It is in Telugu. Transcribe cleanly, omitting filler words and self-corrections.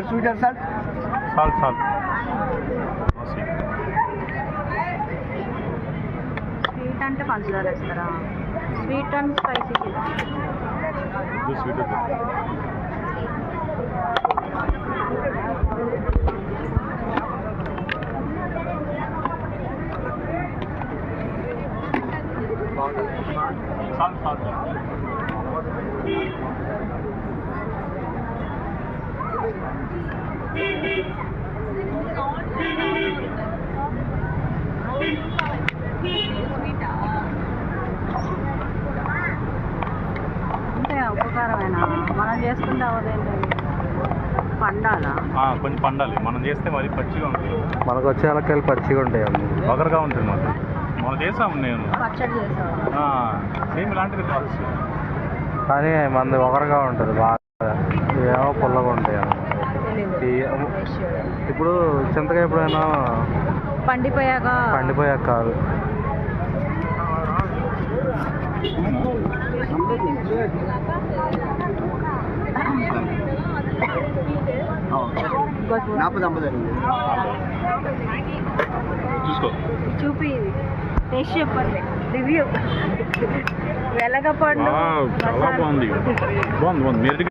Sweet and salt. Salt sweet అంటే పంచదార వేస్తారా? Sweet and spicy sweet salt అంటే ఉపకారమేనా? మనం చేసుకుంటే అవదేంటి, పండాలా? కొంచెం పండాలి. మనం చేస్తే మరి పచ్చిగా ఉంటుంది. మనకు వచ్చే అలకాయలు పచ్చిగా ఉంటాయి అమ్మ. వగరగా ఉంటుంది మాకు. మనం చేసాము. నేను పచ్చడి చేసావా? సేమ్ ఇలాంటిది ప్రాసెస్, కానీ మనది ఒకరుగా ఉంటుంది బాగా. ఏమో పుల్లగా ఉంటాయి అమ్మ. ఇప్పుడు చింతకాయ ఎప్పుడైనా పండిపోయాక కాదు. చూసుకో, చూపి టేస్ట్ చెప్పండి, రివ్యూ. వెలగపండు చాలా బాగుంది. మీరు